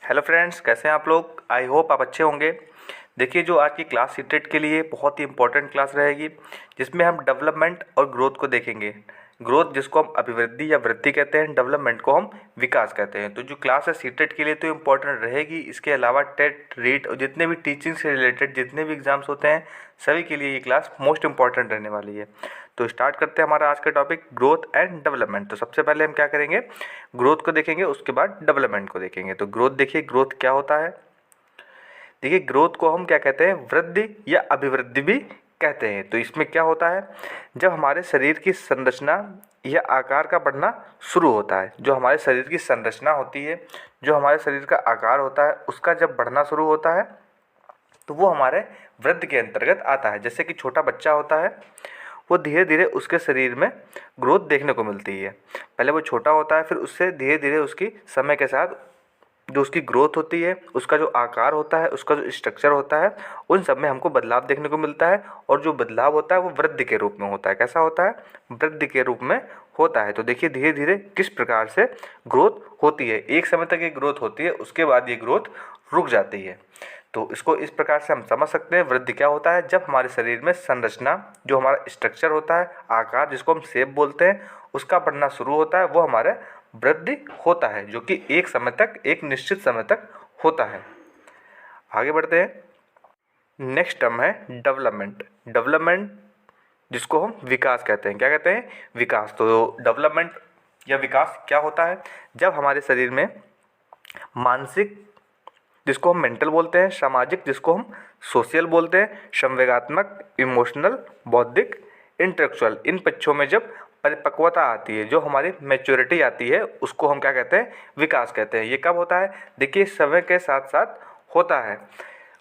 Hello friends, कैसे हैं आप लोग। आई होप आप अच्छे होंगे। देखिए, जो आज की क्लास सीटेट के लिए बहुत ही इंपॉर्टेंट क्लास रहेगी, जिसमें हम डेवलपमेंट और ग्रोथ को देखेंगे। ग्रोथ जिसको हम अभिवृद्धि या वृद्धि कहते हैं, डेवलपमेंट को हम विकास कहते हैं। तो जो क्लास है सीटेट के लिए तो इम्पोर्टेंट रहेगी। इसके अलावा टेट, रीट और जितने भी टीचिंग से रिलेटेड जितने भी एग्ज़ाम्स होते हैं, सभी के लिए ये क्लास मोस्ट इंपॉर्टेंट रहने वाली है। तो स्टार्ट करते हैं हमारा आज का टॉपिक, ग्रोथ एंड डेवलपमेंट। तो सबसे पहले हम क्या करेंगे, ग्रोथ को देखेंगे, उसके बाद डेवलपमेंट को देखेंगे। तो ग्रोथ देखिए, ग्रोथ क्या होता है। देखिए, ग्रोथ को हम क्या कहते हैं, वृद्धि या अभिवृद्धि भी कहते हैं। तो इसमें क्या होता है, जब हमारे शरीर की संरचना या आकार का बढ़ना शुरू होता है। जो हमारे शरीर की संरचना होती है, जो हमारे शरीर का आकार होता है, उसका जब बढ़ना शुरू होता है तो वो हमारे वृद्धि के अंतर्गत आता है। जैसे कि छोटा बच्चा होता है, वो धीरे धीरे उसके शरीर में ग्रोथ देखने को मिलती है। पहले वो छोटा होता है, फिर उससे धीरे धीरे उसकी समय के साथ जो उसकी ग्रोथ होती है, उसका जो आकार होता है, उसका जो स्ट्रक्चर होता है, उन सब में हमको बदलाव देखने को मिलता है। और जो बदलाव होता है वो वृद्धि के रूप में होता है। कैसा होता है, वृद्धि के रूप में होता है। तो देखिए, धीरे धीरे किस प्रकार से ग्रोथ होती है। एक समय तक ये ग्रोथ होती है, उसके बाद ये ग्रोथ रुक जाती है। तो इसको इस प्रकार से हम समझ सकते हैं, वृद्धि क्या होता है, जब हमारे शरीर में संरचना, जो हमारा स्ट्रक्चर होता है, आकार जिसको हम शेप बोलते हैं, उसका बढ़ना शुरू होता है, वो हमारे वृद्धि होता है, जो कि एक समय तक, एक निश्चित समय तक होता है। आगे बढ़ते हैं। नेक्स्ट टर्म है डेवलपमेंट। डेवलपमेंट जिसको हम विकास कहते हैं। क्या कहते हैं, विकास। तो डेवलपमेंट या विकास क्या होता है, जब हमारे शरीर में मानसिक जिसको हम मेंटल बोलते हैं, सामाजिक जिसको हम सोशल बोलते हैं, संवेगात्मक इमोशनल, बौद्धिक इंटेलेक्चुअल, इन पक्षों में जब परिपक्वता आती है, जो हमारी मैच्योरिटी आती है, उसको हम क्या कहते हैं, विकास कहते हैं। ये कब होता है, देखिए समय के साथ साथ होता है।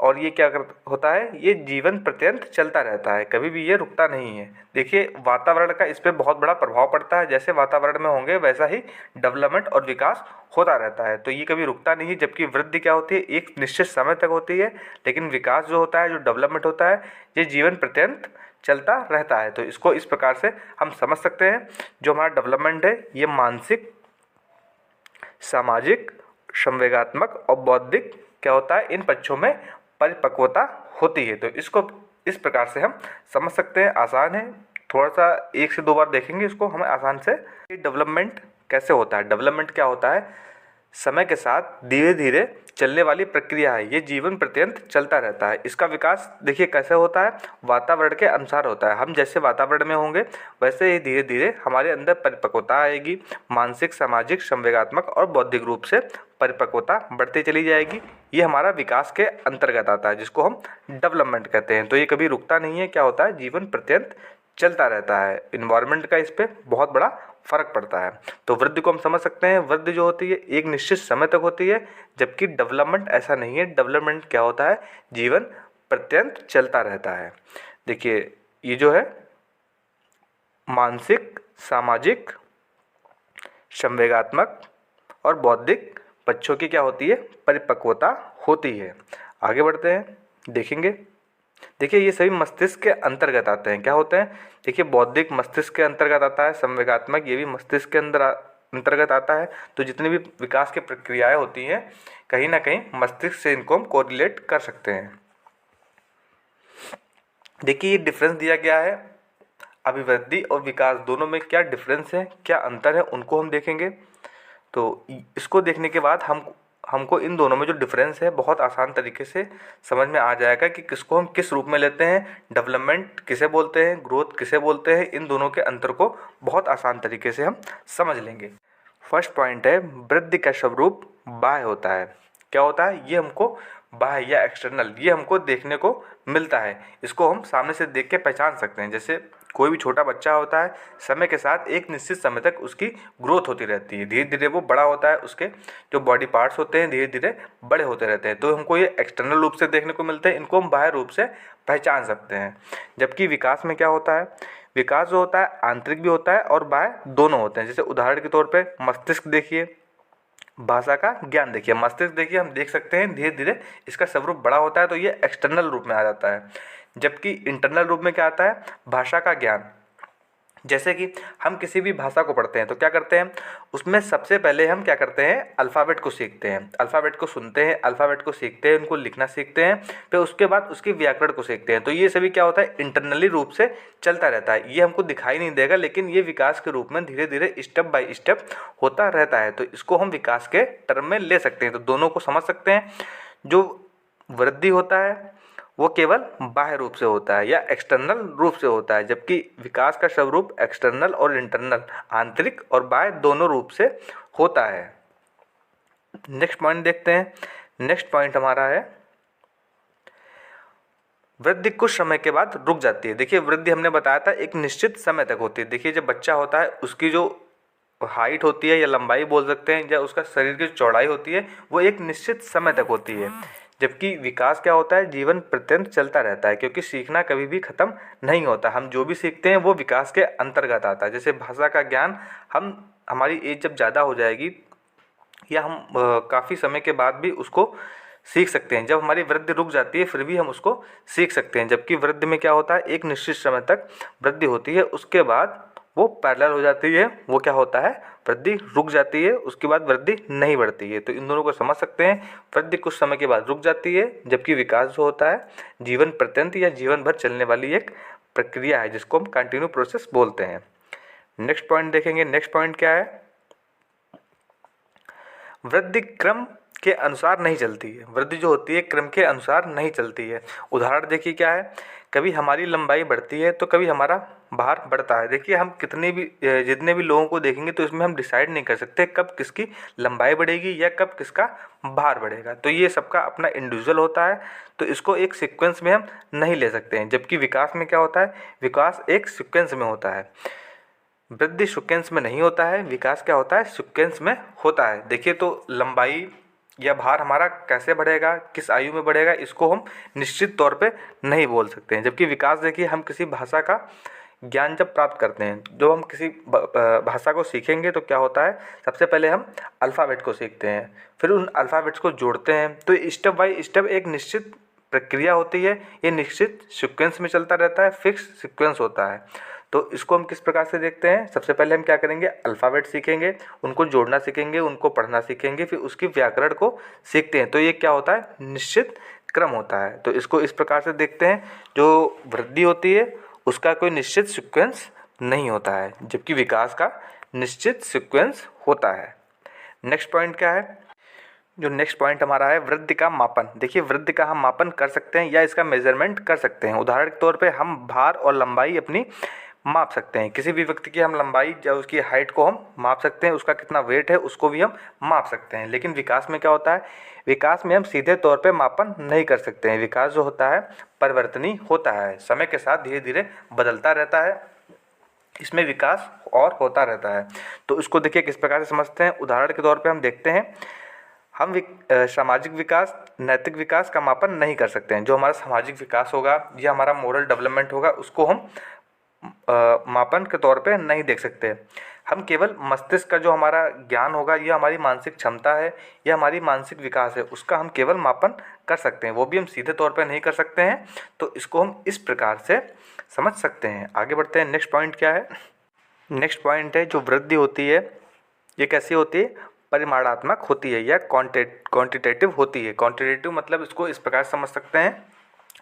और ये क्या कर होता है, ये जीवन पर्यंत चलता रहता है, कभी भी ये रुकता नहीं है। देखिए, वातावरण का इस पर बहुत बड़ा प्रभाव पड़ता है। जैसे वातावरण में होंगे वैसा ही डेवलपमेंट और विकास होता रहता है। तो ये कभी रुकता नहीं है। जबकि वृद्धि क्या होती है, एक निश्चित समय तक होती है, लेकिन विकास जो होता है, जो डेवलपमेंट होता है, ये जीवन पर्यंत चलता रहता है। तो इसको इस प्रकार से हम समझ सकते हैं, जो हमारा डेवलपमेंट है ये मानसिक, सामाजिक, संवेगात्मक और बौद्धिक क्या होता है, इन पक्षों में परिपक्वता होती है। तो इसको इस प्रकार से हम समझ सकते हैं। आसान है, थोड़ा सा एक से दो बार देखेंगे इसको हमें आसान से। डेवलपमेंट कैसे होता है, डेवलपमेंट क्या होता है, समय के साथ धीरे धीरे चलने वाली प्रक्रिया है। ये जीवन पर्यंत चलता रहता है। इसका विकास देखिए कैसे होता है, वातावरण के अनुसार होता है। हम जैसे वातावरण में होंगे वैसे ही धीरे धीरे हमारे अंदर परिपक्वता आएगी। मानसिक, सामाजिक, संवेगात्मक और बौद्धिक रूप से परिपक्वता बढ़ती चली जाएगी। ये हमारा विकास के अंतर्गत आता है, जिसको हम डेवलपमेंट कहते हैं। तो ये कभी रुकता नहीं है, क्या होता है, जीवन पर्यंत चलता रहता है। इन्वायरमेंट का इस पर बहुत बड़ा फ़र्क पड़ता है। तो वृद्धि को हम समझ सकते हैं, वृद्धि जो होती है एक निश्चित समय तक होती है, जबकि डेवलपमेंट ऐसा नहीं है। डेवलपमेंट क्या होता है, जीवन पर्यंत चलता रहता है। देखिए, ये जो है मानसिक, सामाजिक, संवेगात्मक और बौद्धिक पक्षों की क्या होती है, परिपक्वता होती है। आगे बढ़ते हैं, देखेंगे। देखिए, ये सभी मस्तिष्क के अंतर्गत आते हैं। क्या होते हैं, देखिए, बौद्धिक मस्तिष्क के अंतर्गत आता है, संवेगात्मक ये भी मस्तिष्क के अंतर्गत आता है। तो जितनी भी विकास की प्रक्रियाएं होती हैं, कहीं ना कहीं मस्तिष्क से इनको हम कोरिलेट कर सकते हैं। देखिए, ये डिफरेंस दिया गया है, अभिवृद्धि और विकास दोनों में क्या डिफरेंस है, क्या अंतर है, उनको हम देखेंगे। तो इसको देखने के बाद हमको इन दोनों में जो डिफरेंस है बहुत आसान तरीके से समझ में आ जाएगा कि किसको हम किस रूप में लेते हैं, डेवलपमेंट किसे बोलते हैं, ग्रोथ किसे बोलते हैं। इन दोनों के अंतर को बहुत आसान तरीके से हम समझ लेंगे। फर्स्ट पॉइंट है, वृद्धि का स्वरूप बाह्य होता है। क्या होता है, ये हमको बाह्य या एक्सटर्नल, ये हमको देखने को मिलता है। इसको हम सामने से देख के पहचान सकते हैं। जैसे कोई भी छोटा बच्चा होता है, समय के साथ एक निश्चित समय तक उसकी ग्रोथ होती रहती है, धीरे धीरे वो बड़ा होता है, उसके जो बॉडी पार्ट्स होते हैं धीरे धीरे बड़े होते रहते हैं। तो हमको ये एक्सटर्नल रूप से देखने को मिलते हैं, इनको हम बाह्य रूप से पहचान सकते हैं। जबकि विकास में क्या होता है, विकास जो होता है आंतरिक भी होता है और बाह्य दोनों होते हैं। जैसे उदाहरण के तौर पर मस्तिष्क देखिए, भाषा का ज्ञान देखिए। मस्तिष्क देखिए, हम देख सकते हैं धीरे धीरे इसका स्वरूप बड़ा होता है, तो ये एक्सटर्नल रूप में आ जाता है। जबकि इंटरनल रूप में क्या आता है, भाषा का ज्ञान, जैसे कि हम किसी भी भाषा को पढ़ते हैं तो क्या करते हैं, उसमें सबसे पहले हम क्या करते हैं, अल्फ़ाबेट को सीखते हैं, अल्फ़ाबेट को सुनते हैं, अल्फ़ाबेट को सीखते हैं, उनको लिखना सीखते हैं, फिर उसके बाद उसके व्याकरण को सीखते हैं। तो ये सभी क्या होता है, इंटरनली रूप से चलता रहता है। ये हमको दिखाई नहीं देगा, लेकिन ये विकास के रूप में धीरे धीरे स्टेप बाय स्टेप होता रहता है। तो इसको हम विकास के टर्म में ले सकते हैं। तो दोनों को समझ सकते हैं। जो वृद्धि होता है वो केवल बाह्य रूप से होता है या एक्सटर्नल रूप से होता है, जबकि विकास का स्वरूप एक्सटर्नल और इंटरनल, आंतरिक और बाह्य दोनों रूप से होता है। नेक्स्ट पॉइंट देखते हैं। नेक्स्ट पॉइंट हमारा है वृद्धि कुछ समय के बाद रुक जाती है। देखिए वृद्धि हमने बताया था एक निश्चित समय तक होती है। देखिए जब बच्चा होता है उसकी जो हाइट होती है या लंबाई बोल सकते हैं, या उसका शरीर की चौड़ाई होती है, वो एक निश्चित समय तक होती है। जबकि विकास क्या होता है, जीवन पर्यंत चलता रहता है, क्योंकि सीखना कभी भी ख़त्म नहीं होता। हम जो भी सीखते हैं वो विकास के अंतर्गत आता है। जैसे भाषा का ज्ञान हम हमारी एज जब ज़्यादा हो जाएगी या हम काफ़ी समय के बाद भी उसको सीख सकते हैं। जब हमारी वृद्धि रुक जाती है फिर भी हम उसको सीख सकते हैं। जबकि वृद्धि में क्या होता है, एक निश्चित समय तक वृद्धि होती है, उसके बाद वो पैरेलल हो जाती है। वो क्या होता है, वृद्धि रुक जाती है, उसके बाद वृद्धि नहीं बढ़ती है। तो इन दोनों को समझ सकते हैं। वृद्धि कुछ समय के बाद रुक जाती है, जबकि विकास जो होता है जीवन पर्यंत या जीवन भर चलने वाली एक प्रक्रिया है, जिसको हम कंटिन्यू प्रोसेस बोलते हैं। नेक्स्ट पॉइंट देखेंगे। नेक्स्ट पॉइंट क्या है, वृद्धि क्रम के अनुसार नहीं चलती है। वृद्धि जो होती है क्रम के अनुसार नहीं चलती है। उदाहरण देखिए क्या है, कभी हमारी लंबाई बढ़ती है तो कभी हमारा भार बढ़ता है। देखिए हम जितने भी लोगों को देखेंगे तो इसमें हम डिसाइड नहीं कर सकते कब किसकी लंबाई बढ़ेगी या कब किसका भार बढ़ेगा। तो ये सबका अपना इंडिविजुअल होता है, तो इसको एक सीक्वेंस में हम नहीं ले सकते हैं। जबकि विकास में क्या होता है, विकास एक सीक्वेंस में होता है। वृद्धि सीक्वेंस में नहीं होता है, विकास क्या होता है, सीक्वेंस में होता है। देखिए तो लंबाई या भार हमारा कैसे बढ़ेगा, किस आयु में बढ़ेगा, इसको हम निश्चित तौर पे नहीं बोल सकते हैं। जबकि विकास देखिए, हम किसी भाषा का ज्ञान जब प्राप्त करते हैं, जब हम किसी भाषा को सीखेंगे तो क्या होता है, सबसे पहले हम अल्फ़ाबेट को सीखते हैं, फिर उन अल्फ़ाबेट्स को जोड़ते हैं। तो स्टेप बाय स्टेप एक निश्चित प्रक्रिया होती है, ये निश्चित सीक्वेंस में चलता रहता है, फिक्स सीक्वेंस होता है। तो इसको हम किस प्रकार से देखते हैं, सबसे पहले हम क्या करेंगे, अल्फ़ाबेट सीखेंगे, उनको जोड़ना सीखेंगे, उनको पढ़ना सीखेंगे, फिर उसकी व्याकरण को सीखते हैं। तो ये क्या होता है, निश्चित क्रम होता है। तो इसको इस प्रकार से देखते हैं, जो वृद्धि होती है उसका कोई निश्चित सीक्वेंस नहीं होता है, जबकि विकास का निश्चित सीक्वेंस होता है। नेक्स्ट पॉइंट क्या है, जो नेक्स्ट पॉइंट हमारा है वृद्धि का मापन। देखिए वृद्धि का हम मापन कर सकते हैं या इसका मेजरमेंट कर सकते हैं। उदाहरण के तौर पे हम भार और लंबाई अपनी माप सकते हैं। किसी भी व्यक्ति की हम लंबाई या उसकी हाइट को हम माप सकते हैं, उसका कितना वेट है उसको भी हम माप सकते हैं। लेकिन विकास में क्या होता है, विकास में हम सीधे तौर पे मापन नहीं कर सकते हैं। विकास जो होता है परिवर्तनीय होता है, समय के साथ धीरे धीरे बदलता रहता है, इसमें विकास और होता रहता है। तो इसको देखिए किस प्रकार से समझते हैं। उदाहरण के तौर पे हम देखते हैं, हम सामाजिक विकास, नैतिक विकास का मापन नहीं कर सकते हैं। जो हमारा सामाजिक विकास होगा या हमारा मोरल डेवलपमेंट होगा, उसको हम मापन के तौर पे नहीं देख सकते। हम केवल मस्तिष्क का जो हमारा ज्ञान होगा, ये हमारी मानसिक क्षमता है या हमारी मानसिक विकास है, उसका हम केवल मापन कर सकते हैं, वो भी हम सीधे तौर पे नहीं कर सकते हैं। तो इसको हम इस प्रकार से समझ सकते हैं। आगे बढ़ते हैं। नेक्स्ट पॉइंट क्या है, नेक्स्ट पॉइंट है जो वृद्धि होती है ये कैसी होती है, परिमाणात्मक होती है या क्वांटिटेटिव होती है। क्वांटिटेटिव मतलब इसको इस प्रकार समझ सकते हैं,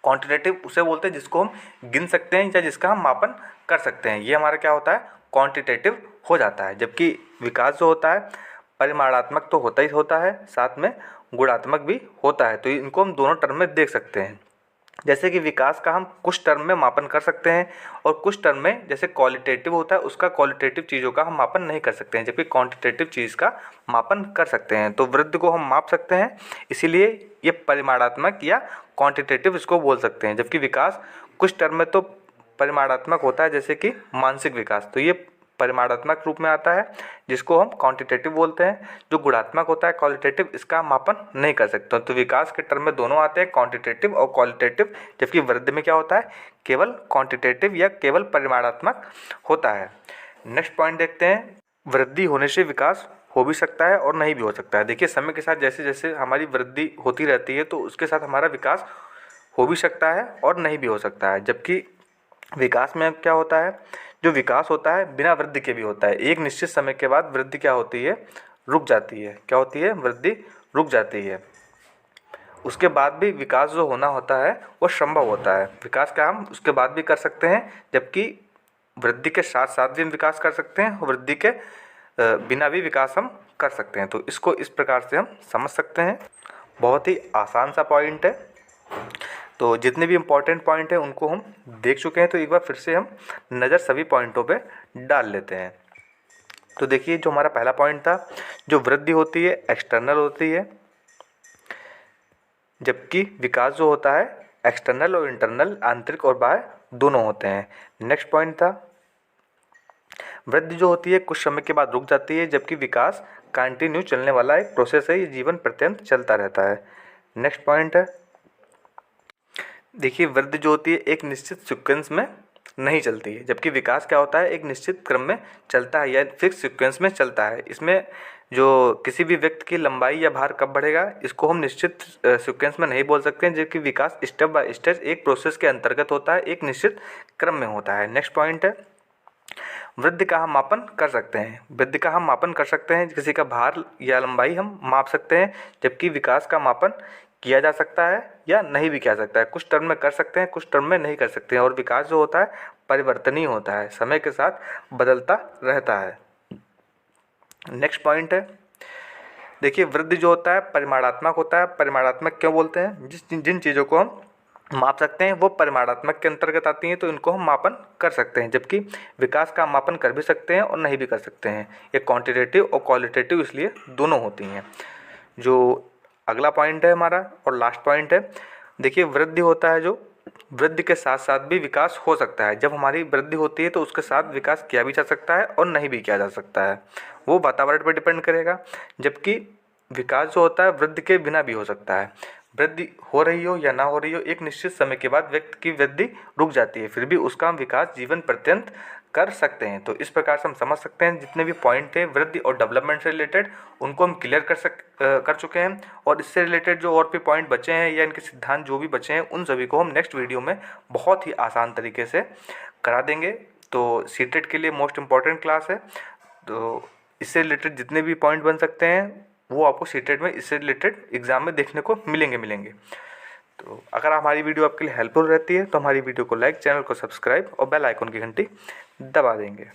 क्वांटिटेटिव उसे बोलते हैं जिसको हम गिन सकते हैं या जिसका हम मापन कर सकते हैं, ये हमारा क्या होता है, क्वांटिटेटिव हो जाता है। जबकि विकास जो होता है परिमाणात्मक तो होता ही होता है, साथ में गुणात्मक भी होता है। तो इनको हम दोनों टर्म में देख सकते हैं। जैसे कि विकास का हम कुछ टर्म में मापन कर सकते हैं और कुछ टर्म में, जैसे क्वालिटेटिव होता है उसका क्वालिटेटिव चीज़ों का हम मापन नहीं कर सकते हैं, जबकि क्वांटिटेटिव चीज़ का मापन कर सकते हैं। तो वृद्धि को हम माप सकते हैं, इसीलिए ये परिमाणात्मक या क्वांटिटेटिव इसको बोल सकते हैं। जबकि विकास कुछ टर्म में तो परिमाणात्मक होता है, जैसे कि मानसिक विकास, तो ये परिमाणात्मक रूप में आता है, जिसको हम क्वांटिटेटिव बोलते हैं। जो गुणात्मक होता है क्वालिटेटिव, इसका मापन नहीं कर सकते। तो विकास के टर्म में दोनों आते हैं, क्वांटिटेटिव और क्वालिटेटिव। जबकि वृद्धि में क्या होता है, केवल क्वांटिटेटिव या केवल परिमाणात्मक होता है। नेक्स्ट पॉइंट देखते हैं, वृद्धि होने से विकास हो भी सकता है और नहीं भी हो सकता है। देखिए समय के साथ जैसे जैसे हमारी वृद्धि होती रहती है, तो उसके साथ हमारा विकास हो भी सकता है और नहीं भी हो सकता है। जबकि विकास में क्या होता है, जो विकास होता है बिना वृद्धि के भी होता है। एक निश्चित समय के बाद वृद्धि क्या होती है, रुक जाती है। क्या होती है, वृद्धि रुक जाती है। उसके बाद भी विकास जो होना होता है वो संभव होता है। विकास का हम उसके बाद भी कर सकते हैं, जबकि वृद्धि के साथ साथ भी हम विकास कर सकते हैं, वृद्धि के बिना भी विकास हम कर सकते हैं। तो इसको इस प्रकार से हम समझ सकते हैं। बहुत ही आसान सा पॉइंट है। तो जितने भी इम्पोर्टेंट पॉइंट हैं उनको हम देख चुके हैं, तो एक बार फिर से हम नज़र सभी पॉइंटों पे डाल लेते हैं। तो देखिए, जो हमारा पहला पॉइंट था, जो वृद्धि होती है एक्सटर्नल होती है, जबकि विकास जो होता है एक्सटर्नल और इंटरनल, आंतरिक और बाह्य दोनों होते हैं। नेक्स्ट पॉइंट था, वृद्धि जो होती है कुछ समय के बाद रुक जाती है, जबकि विकास कंटिन्यू चलने वाला एक प्रोसेस है, ये जीवन पर्यंत चलता रहता है। नेक्स्ट पॉइंट है, देखिए वृद्धि जो होती है एक निश्चित सीक्वेंस में नहीं चलती है, जबकि विकास क्या होता है एक निश्चित क्रम में चलता है या फिक्स सीक्वेंस में चलता है। इसमें जो किसी भी व्यक्ति की लंबाई या भार कब बढ़ेगा, इसको हम निश्चित सीक्वेंस में नहीं बोल सकते हैं, जबकि विकास स्टेप बाय स्टेप एक प्रोसेस के अंतर्गत होता है, एक निश्चित क्रम में होता है। नेक्स्ट पॉइंट है, वृद्धि का हम मापन कर सकते हैं। वृद्धि का हम मापन कर सकते हैं, किसी का भार या लंबाई हम माप सकते हैं, जबकि विकास का मापन किया जा सकता है या नहीं भी किया जा सकता है। कुछ टर्म में कर सकते हैं, कुछ टर्म में नहीं कर सकते हैं। और विकास जो होता है परिवर्तनीय होता है, समय के साथ बदलता रहता है। नेक्स्ट पॉइंट है, देखिए वृद्धि जो होता है परिमाणात्मक होता है। परिमाणात्मक क्यों बोलते हैं, जिन चीज़ों को हम माप सकते हैं वो परिमाणात्मक के अंतर्गत आती हैं, तो इनको हम मापन कर सकते हैं। जबकि विकास का मापन कर भी सकते हैं और नहीं भी कर सकते हैं। ये क्वांटिटेटिव और क्वालिटेटिव इसलिए दोनों होती हैं। जो अगला पॉइंट है हमारा और लास्ट पॉइंट है, देखिए वृद्धि होता है, जो वृद्धि के साथ साथ भी विकास हो सकता है। जब हमारी वृद्धि होती है तो उसके साथ विकास किया भी जा सकता है और नहीं भी किया जा सकता है, वो वातावरण पर डिपेंड करेगा। जबकि विकास जो होता है वृद्धि के बिना भी हो सकता है। वृद्धि हो रही हो या ना हो रही हो, एक निश्चित समय के बाद व्यक्ति की वृद्धि रुक जाती है, फिर भी उसका हम विकास जीवन पर्यंत कर सकते हैं। तो इस प्रकार से हम समझ सकते हैं जितने भी पॉइंट थे वृद्धि और डेवलपमेंट से रिलेटेड, उनको हम क्लियर कर चुके हैं। और इससे रिलेटेड जो और भी पॉइंट बचे हैं या इनके सिद्धांत जो भी बचे हैं, उन सभी को हम नेक्स्ट वीडियो में बहुत ही आसान तरीके से करा देंगे। तो सीटेट के लिए मोस्ट इम्पॉर्टेंट क्लास है। तो इससे रिलेटेड जितने भी पॉइंट बन सकते हैं वो आपको सीटेट में इससे रिलेटेड एग्ज़ाम में देखने को मिलेंगे। तो अगर हमारी वीडियो आपके लिए हेल्पफुल रहती है तो हमारी वीडियो को लाइक, चैनल को सब्सक्राइब और बेल आइकन की घंटी दबा देंगे।